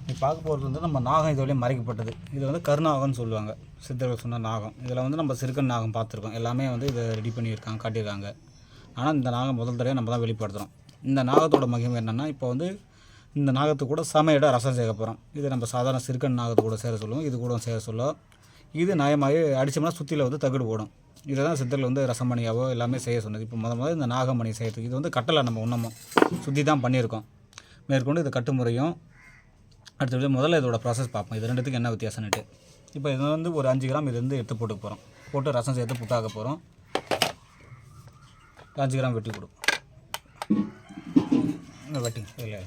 இப்போ பார்க்க போகிறது வந்து நம்ம நாகம் இது வரையும் மறைக்கப்பட்டது. இது வந்து கருநாகம்னு சொல்லுவாங்க, சித்தர்கள் சொன்ன நாகம். இதில் வந்து நம்ம சிறுக்கன் நாகம் பார்த்துருக்கோம், எல்லாமே வந்து இதை ரெடி பண்ணியிருக்காங்க, காட்டியிருக்காங்க. ஆனால் இந்த நாகம் முதல் தடவை நம்ம தான் வெளிப்படுத்துகிறோம். இந்த நாகத்தோட மகிமை என்னென்னா, இப்போ வந்து இந்த நாகத்து கூட சமையட ரசம் சேர்க்க போகிறோம். இது நம்ம சாதாரண சிறுக்கன் நாகத்து கூட சேர சொல்லுவோம், இது கூட சேர சொல்லுவோம். இது நயமாகி அடித்தோம்னா சுற்றியில் வந்து தகடு போடும். இதை தான் சித்தர்கள் வந்து ரசமணியாவோ எல்லாமே செய்ய சொன்னது. இப்போ முதல் இந்த நாகமணி செய்யறதுக்கு இது வந்து கட்டலை, நம்ம ஒன்றமும் சுற்றி தான் பண்ணியிருக்கோம். மேற்கொண்டு இது கட்டுமுறையும் அடுத்தது முதல்ல இதோட ப்ராசஸ் பார்ப்போம், இது ரெண்டுத்துக்கு என்ன வித்தியாசம்னுட்டு. இப்போ இது வந்து ஒரு 5 கிராம் இது வந்து எடுத்து போட்டு போகிறோம், போட்டு ரசம் சேர்த்து புட்டாக்க போகிறோம். 5 கிராம் வெட்டி கொடுப்போம், வெட்டி இல்லை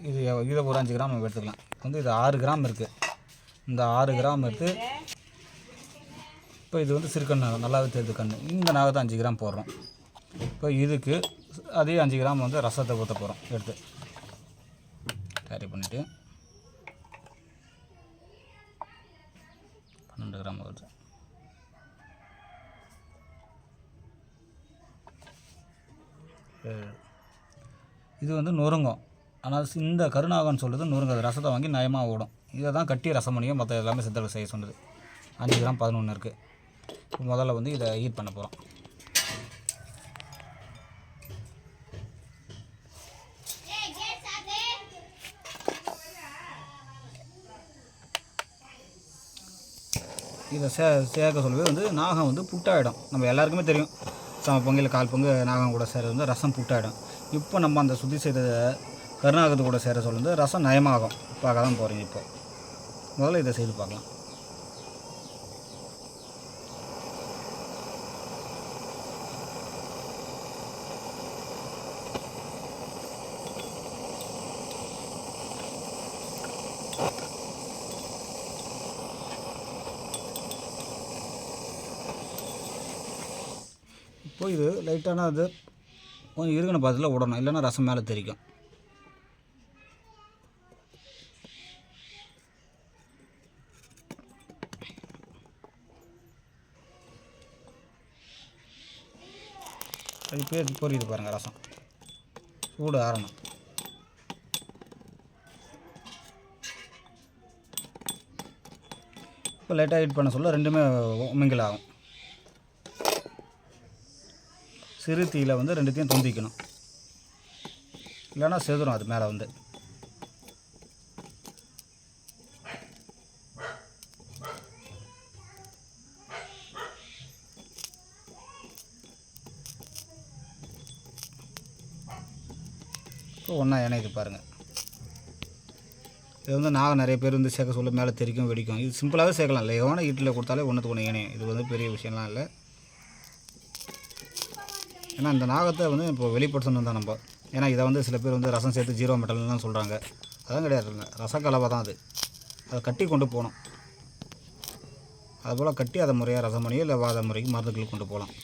இது இதை ஒரு 5 கிராம் நம்ம எடுத்துக்கலாம். வந்து இது 6 கிராம் இருக்குது, இந்த 6 கிராம் எடுத்து இப்போ இது வந்து சிறுக்கண் நாகம், நல்லாவே தெரியுது கண். இந்த நாகத்தை 5 கிராம் போடுறோம். இப்போ இதுக்கு அதே 5 கிராம் வந்து ரசத்தை ஊற்ற போகிறோம், எடுத்து கேரி பண்ணிவிட்டு 12 கிராம் வருது. இது வந்து நொறுங்கும், ஆனால் இந்த கருநாகம்னு சொல்கிறது நொறுங்காது, ரசத்தை வாங்கி நயமாக ஓடும். இதை தான் கட்டி ரசமணியும் மற்ற எல்லாமே சித்தர்கள் செய்ய சொன்னது. 5 கிராம் 11 இருக்குது. முதல்ல வந்து இதை ஹீட் பண்ண போகிறோம். இதை சேர்க்க சொல்லவே வந்து நாகம் வந்து புட்டாயிடும். நம்ம எல்லாருக்குமே தெரியும், பொங்கல் 1/4 பங்கு நாகம் கூட சேர வந்து ரசம் புட்டாயிடும். இப்போ நம்ம அந்த சுத்தி செய்த கருநாகத்து கூட சேர சொல்ல வந்து ரசம் நயமாகும். பார்க்க தான் போகிறீங்க. இப்போ முதல்ல இதை செய்து பார்க்கலாம். இப்போ இது லைட்டான அது கொஞ்சம் இருக்கிற பாத்திரத்தில் விடணும், இல்லைன்னா ரசம் மேலே தெரிக்கும். அது பேர் பொரியுது பாருங்கள், ரசம் சூடு ஆறணும். இப்போ லைட்டாக ஹீட் பண்ண சொல்ல ரெண்டுமே மிங்கிள் ஆகும். சிறு தீயில் வந்து ரெண்டுத்தையும் தொந்திக்கணும், இல்லைன்னா செதுரும் அது மேலே வந்து. இப்போ ஒன்றா இணையுது பாருங்கள். இது வந்து நாகம் நிறைய பேர் வந்து சேர்க்க சொல்ல மேலே தெரிக்கும் வெடிக்கும். இது சிம்பிளாகவே சேர்க்கலாம், இல்லை எவனை வீட்டில் கொடுத்தாலே ஒன்றுத்துக்கு ஒன்று இணையும். இது வந்து பெரிய விஷயம்லாம் இல்லை. ஏன்னா இந்த நாகத்தை வந்து இப்போ வெளிப்படுத்தணும் தான் நம்ம. ஏன்னா இதை வந்து சில பேர் வந்து ரசம் சேர்த்து 0 மெட்டல்லாம் சொல்கிறாங்க. அதான் கிடையாதுங்க, ரசக்கலவை தான் அது. அதை கட்டி கொண்டு போகணும். அதுபோல் கட்டி அதை முறையாக ரசமணியோ இல்லை வாத முறைக்கு மருந்துகளுக்கு கொண்டு போகலாம்.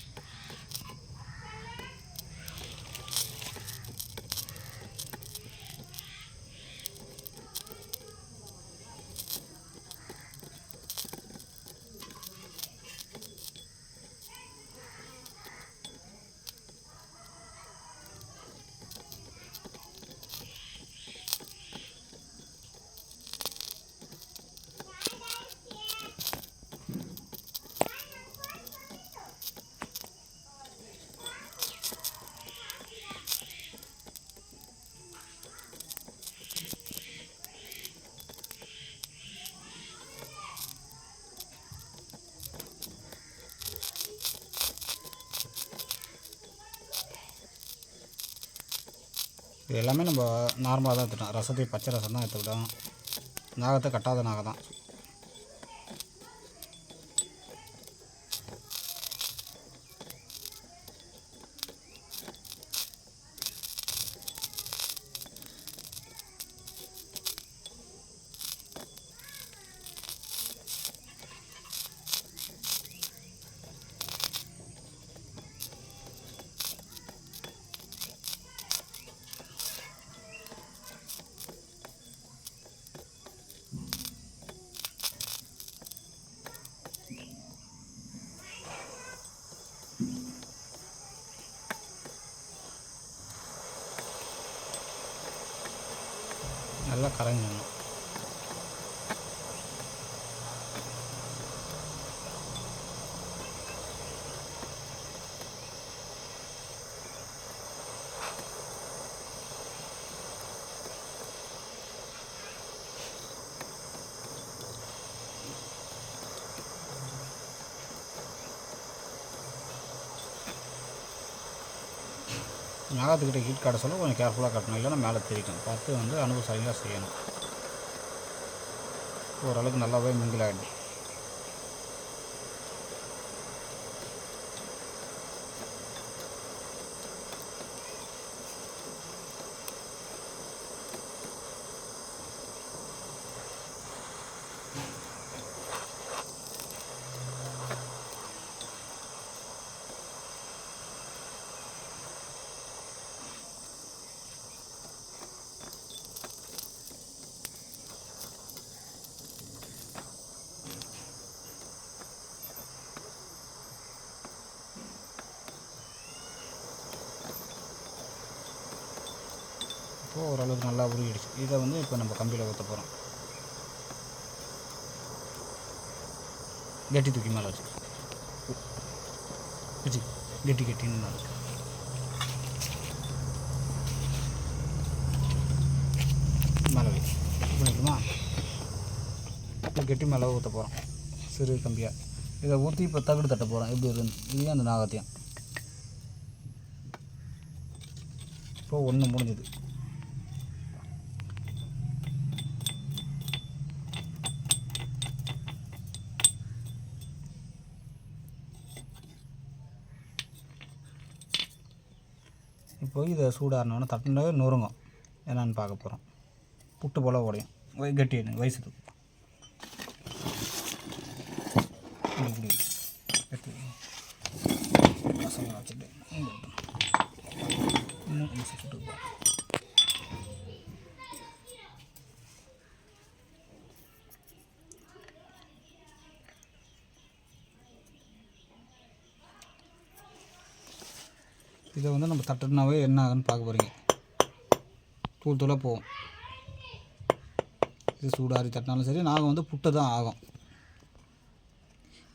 இது எல்லாமே நம்ம நார்மலாக தான் எடுத்துட்டோம். ரசத்தை பச்சை ரசம் தான் எடுத்துக்கிட்டோம், நாகத்தை கட்டாத நாகம் தான். நல்லா கரைஞ்சிடணும். நாகத்துக்கிட்ட ஹீட் காட்ட சொல்ல கொஞ்சம் கேர்ஃபுல்லாக காட்டணும், இல்லைன்னா மேலே தெரிக்கும். பார்த்து வந்து அனுபவசாலியாக செய்யணும். ஓரளவுக்கு நல்லாவே மிங்கில் ஆகிடும். இப்போது ஓரளவுக்கு நல்லா உருகிடுச்சு. இதை வந்து இப்போ நம்ம கம்பியில் ஊற்ற போகிறோம். கெட்டி தூக்கி மேலே வச்சு கெட்டின்னு மேலே வை பண்ணிக்கணுமா? இப்போ கெட்டி மேலே ஊற்ற போகிறோம் சிறு கம்பியாக. இதை ஊற்றி இப்போ தகடு தட்ட போகிறோம். எப்படி இருந்து இதுலேயும் அந்த நாகத்தையும் இப்போ ஒன்று முடிஞ்சுது. இப்போ இதை சூடாறினோன்னு தட்டினாவே நொறுங்கும். என்னென்னு பார்க்க போகிறோம். புட்டு போல் உடையும். கெட்டி வயசுக்கு இப்படி கட்டி பசங்களை வச்சுட்டு இன்னும் ஈஸி சுட்டு இதை வந்து நம்ம தட்டுனாவே என்ன ஆகுன்னு பார்க்க போகிறீங்க. தூள் தூளாக போகும். இது சூடாரி தட்டினாலும் சரி, நாகம் வந்து புட்டு தான் ஆகும்.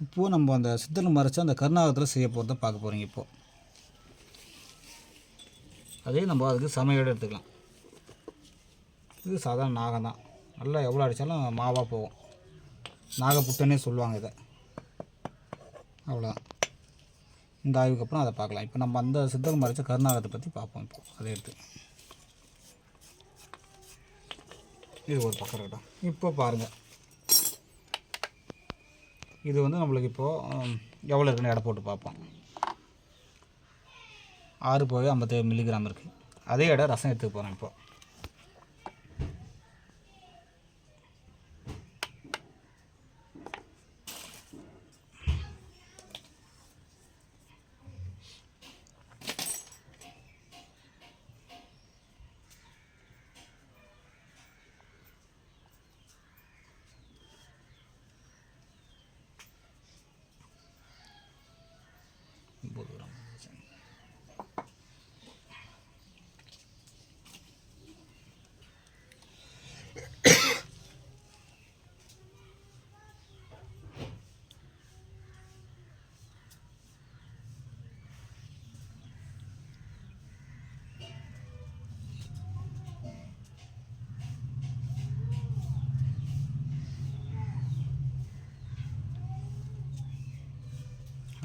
இப்போது நம்ம அந்த சித்தல் மறைச்சி அந்த கருநாகத்தில் செய்ய போகிறத பார்க்க போகிறீங்க. இப்போது அதே நம்ம அதுக்கு சமையலோடு எடுத்துக்கலாம். இது சாதாரண நாகம் தான். நல்லா எவ்வளோ அடித்தாலும் மாவாக போகும். நாகப்புட்டுன்னே சொல்லுவாங்க இதை. அவ்வளோதான். இந்த ஆய்வுக்கு அப்புறம் அதை பார்க்கலாம். இப்போ நம்ம அந்த சித்தல் மறைச்ச கருநாகத்தை பற்றி பார்ப்போம். இப்போ அதை எடுத்து இது ஒரு பக்கம் இருக்கட்டும். இப்போ பாருங்கள், இது வந்து நம்மளுக்கு இப்போது எவ்வளோ இருக்குன்னு எடை போட்டு பார்ப்போம். 6.57 மில்லிகிராம் இருக்குது. அதே எடை ரசம் எடுத்துக்க போகிறேன். இப்போது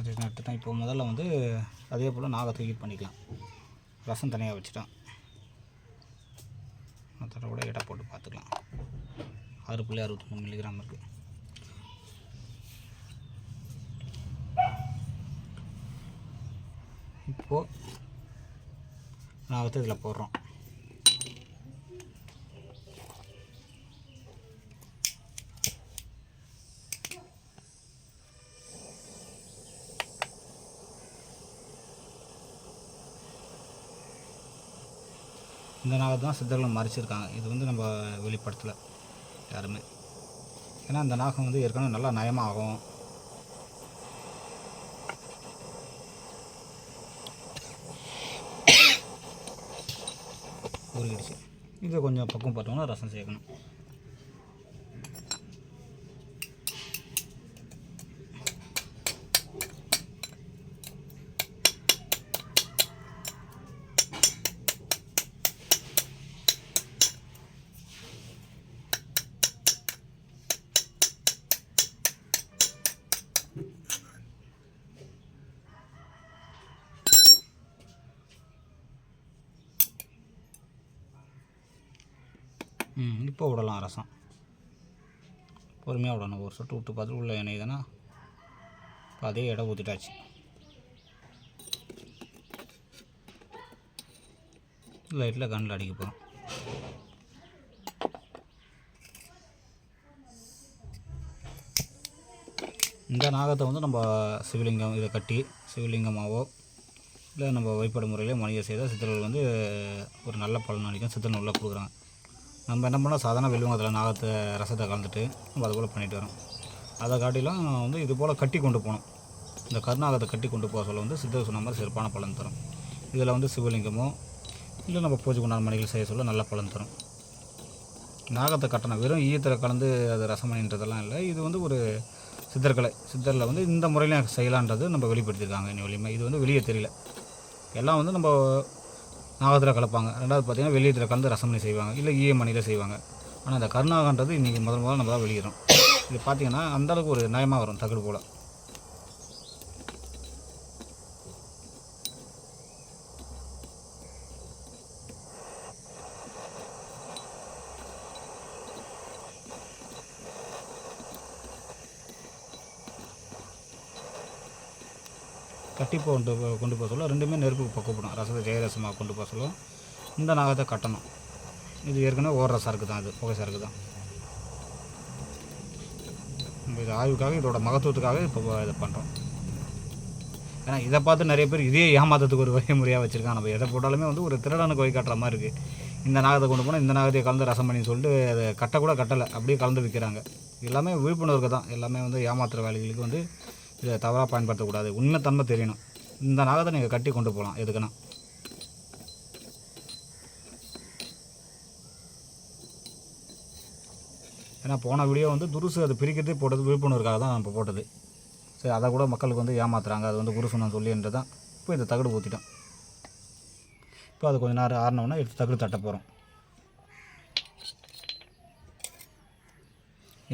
அது நட்டு தான். இப்போ முதல்ல வந்து அதே போல் நாகத்தை ஹீட் பண்ணிக்கலாம். ரசம் தனியாக வச்சுட்டோம். அதோட கூட எடை போட்டு பார்த்துக்கலாம். 6.63 மில்லிகிராம் இருக்குது. இப்போது நாகத்தை இதில் போடுறோம். இந்த நாகத்தை தான் சித்தர்கள் மறைச்சிருக்காங்க. இது வந்து நம்ம வெளிப்படுத்தலை யாருமே. ஏன்னா அந்த நாகம் வந்து ஏற்கனவே நல்லா நயமாக ஆகும். ஊறிடுச்சு. இதை கொஞ்சம் பக்கம் பார்த்தோம்னா ரசம் சேர்க்கணும். இப்போ விடலாம் ரசம், பொறுமையாக விடணும். ஒரு சொட்டு விட்டு பார்த்து உள்ள எண்ணெய் தானே, இப்போ அதே இடம் ஊற்றிட்டாச்சு. லைட்டில் கண்ணில் அடிக்க போகிறோம். இந்த நாகத்தை வந்து நம்ம சிவலிங்கம் இதை கட்டி சிவலிங்கமாவோ இல்லை நம்ம வழிபாடு முறையிலே மனித செய்தால் சித்தர்கள் வந்து ஒரு நல்ல பலன் அளிக்கும். சித்தர் உள்ள கொடுக்குறாங்க. நம்ம என்ன பண்ணால் சாதாரண வெள்ளுவங்கத்தில் நாகத்தை ரசத்தை கலந்துட்டு நம்ம அது போல் பண்ணிட்டு வரோம். அதை காட்டிலாம் வந்து இது போல் கட்டி கொண்டு போகணும். இந்த கருநாகத்தை கட்டி கொண்டு போக சொல்ல வந்து சித்தர் சொன்ன மாதிரி சிறப்பான பலன் தரும். இதில் வந்து சிவலிங்கமோ இல்லை நம்ம பூஜைக்கு உண்டான மணிகள் செய்ய சொல்ல நல்ல பலன் தரும். நாகத்தை கட்டணும் வெறும் ஈயத்தில் கலந்து அது ரசமணின்றதெல்லாம் இல்லை. இது வந்து ஒரு சித்தர்கலை. சித்தரில் வந்து இந்த முறையிலையும் செய்யலான்றது நம்ம வெளிப்படுத்தியிருக்காங்க. இன்னும் வெளியுமே இது வந்து வெளியே தெரியல. எல்லாம் வந்து நம்ம நாகத்தில் கலப்பாங்க. ரெண்டாவது பார்த்திங்கன்னா வெள்ளியத்தில் கலந்து ரசமணி செய்வாங்க, இல்லை ஈய மணியில் செய்வாங்க. ஆனால் இந்த கருநாகன்றது இன்றைக்கி முதல் நம்ம தான் வெளியிடும். இது பார்த்திங்கன்னா அந்தளவுக்கு ஒரு நயமாக வரும் தகடு போல். கட்டி கொண்டு போக சொல்ல ரெண்டுமே நெருப்புக்கு பக்கப்படும். ரசத்தை ஜெயரசமாக கொண்டு போக சொல்ல இந்த நாகத்தை கட்டணும். இது ஏற்கனவே ஓடுற சரக்கு தான், இது புகை சரக்கு தான். நம்ம இது ஆய்வுக்காக இதோட மகத்துவத்துக்காக இப்போ இதை பண்ணுறோம். ஏன்னா இதை பார்த்து நிறைய பேர் இதே ஏமாற்றத்துக்கு ஒரு வழிமுறையாக வச்சுருக்காங்க. நம்ம எதை போட்டாலுமே வந்து ஒரு திருடனுக்கு வழி காட்டுற மாதிரி இருக்குது. இந்த நாகத்தை கொண்டு போனால் இந்த நாகத்தையை கலந்து ரசம் பண்ணி சொல்லிட்டு அதை கட்டக்கூட கட்டலை, அப்படியே கலந்து விற்கிறாங்க. எல்லாமே விழிப்புணர்வுக்கு தான். எல்லாமே வந்து ஏமாத்துகிற வேலைகளுக்கு வந்து இதை தவறாக பயன்படுத்தக்கூடாது. உண்மைத்தன்மை தெரியணும். இந்த நாகத்தை நீங்கள் கட்டி கொண்டு போகலாம் எதுக்குன்னா. ஏன்னா போன வீடியோ வந்து துருசு அது பிரிக்கிறதே போட்டது விழிப்புணர்வுக்காக தான் நம்ம போட்டது. சரி, அதை கூட மக்களுக்கு வந்து ஏமாத்துறாங்க, அது வந்து குருசுன்னு சொல்லின்றது தான். இப்போ இந்த தகடு ஊற்றிட்டோம். இப்போ அது கொஞ்சம் நேரம் ஆறினோன்னா எடுத்து தகடு தட்ட போகிறோம்.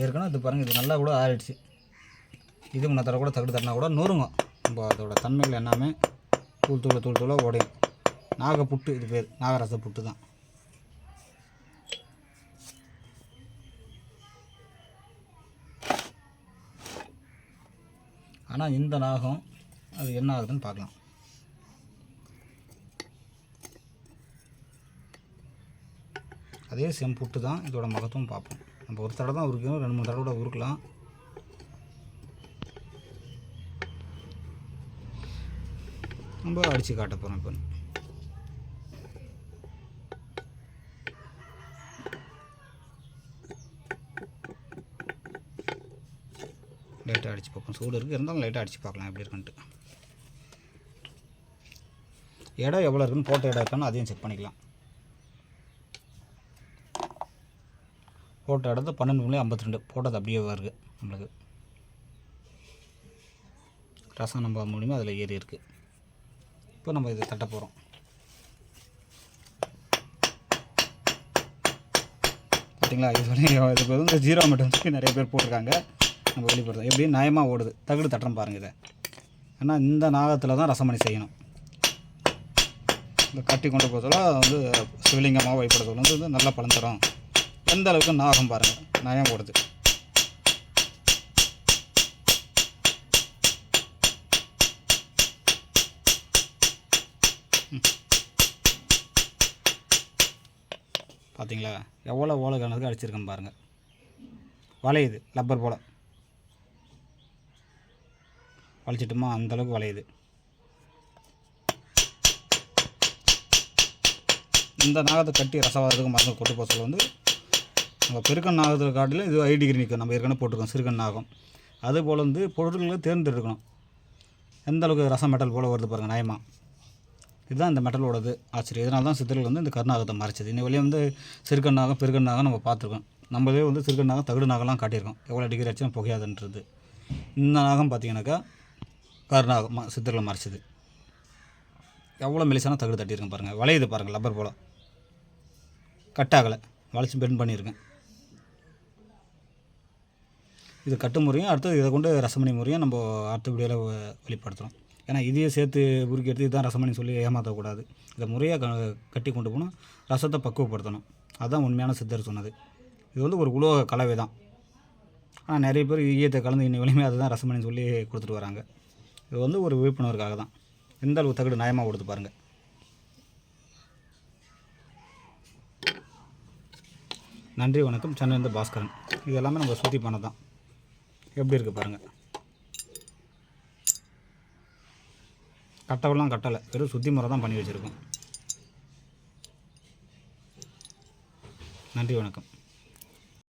ஏற்கனவே இது பாருங்கள், இது நல்லா கூட ஆறிடுச்சு. இது முன்ன தர கூட தகடு தட்டினா கூட நொறுங்க. நம்ம அதோட தன்மைகள் எல்லாமே தூள் தூளாக உடையும். நாகப்புட்டு இது பேர், நாகரச புட்டு தான். ஆனால் இந்த நாகம் அது என்ன ஆகுதுன்னு பார்க்கலாம். அதே செம்புட்டு தான், இதோட மகத்துவம் பார்ப்போம். நம்ம ஒரு தடவை தான் உருக்கணும், 2-3 தடவை கூட உருக்கலாம். நம்ம அடித்து காட்ட போகிறோம். இப்போ லைட்டாக அடித்து பார்ப்போம். சூடு இருக்குது இருந்தாலும் லைட்டாக அடித்து பார்க்கலாம் எப்படி இருக்குன்ட்டு. இடம் எவ்வளோ இருக்குன்னு போட்ட இடம் இருக்கான்னு அதையும் செக் பண்ணிக்கலாம். போட்ட இடத்து 12.52 போட்டது அப்படியே வருது நம்மளுக்கு. ரசம் நம்ம மூலியமாக அதில் ஏறி இருக்குது. இப்போ நம்ம இதை தட்ட போகிறோம். பார்த்தீங்களா, இதுக்கு வந்து 0 மீட்டர் சொல்லி நிறைய பேர் போட்டிருக்காங்க. நம்ம வெளிப்படுறோம் எப்படி நியாயமாக ஓடுது. தகடு தட்டுறோம் பாருங்கள் இதை. ஏன்னா இந்த நாகத்தில் தான் ரசமணி செய்யணும். இந்த கட்டி கொண்டு போக சொல்ல வந்து சிவலிங்கமாக வழிபட சொல்ல வந்து நல்லா பலன் தரும். எந்த அளவுக்கு நாகம் பாருங்கள், நியாயம் ஓடுது. பார்த்தீங்களா எவ்வளோ ஓலை கணக்கு அடிச்சிருக்கேன் பாருங்கள். வளையுது லப்பர் போல் வளைச்சிட்டுமா, அந்தளவுக்கு வளையுது. இந்த நாகத்தை கட்டி ரசவாதத்துக்கு மருந்து கொண்டு போக சொல்ல வந்து நம்ம பெருக்கன் நாகத்தை காட்டில் இது ஹை டிகிரி நிற்கும். நம்ம ஏற்கனவே போட்டிருக்கோம் சிறுக்கன் நாகம். அதுபோல் வந்து பொருட்களை தேர்ந்தெடுக்கணும். எந்த அளவுக்கு ரசம் மெட்டல் போல் வருது பாருங்கள் நியாயமாக. இதுதான் இந்த மெட்டலோடது ஆச்சரியம். இதனால தான் சித்தர்கள் வந்து இந்த கருநாகத்தை மறைச்சது. இன்னை வெளியே வந்து சிறுகண்ணாகம் பெருகண்ணாகம் நம்ம பார்த்துருக்கோம். நம்மளே வந்து சிறுகண்ணாகம் தகடு நாகம்லாம் காட்டியிருக்கோம், எவ்வளோ டிகிரி ஆச்சுன்னா புகையாதுன்றது. இந்த நாகம் பார்த்தீங்கன்னாக்கா கருநாகம் சித்தர்களை மறைச்சது. எவ்வளோ மெலிசான தகடு தட்டியிருக்கேன் பாருங்கள், வளையுது பாருங்கள், லப்பர் போல் கட்டாகலை, வளைச்சி பெண்ட் பண்ணியிருக்கேன். இது கட்டு முறையும் அடுத்தது இதை கொண்டு ரசமணி முறையும் நம்ம அடுத்த வீடியோவில் வெளிப்படுத்துகிறோம். ஏன்னா இதையே சேர்த்து உருக்கி எடுத்து இதுதான் ரசமணி சொல்லி ஏமாற்றக்கூடாது. இதை முறையாக கட்டி கொண்டு போகணும், ரசத்தை பக்குவப்படுத்தணும். அதுதான் உண்மையான சித்தர் சொன்னது. இது வந்து ஒரு உலோக கலவை தான். ஆனால் நிறைய பேர் ஈயத்தை கலந்து இன்னும் வலிமை அதுதான் ரசமணின்னு சொல்லி கொடுத்துட்டு வராங்க. இது வந்து ஒரு விழிப்புணர்வுக்காக தான். எந்த அளவு தகடு நியாயமாக கொடுத்து பாருங்கள். நன்றி, வணக்கம். சென்னையிலேருந்து பாஸ்கரன். இது எல்லாமே நம்ம சுற்றி பண்ண தான். எப்படி இருக்குது பாருங்கள், கட்டவெல்லாம் கட்டலை, வெறும் சுத்தி முறை தான் பண்ணி வச்சுருக்கோம். நன்றி, வணக்கம்.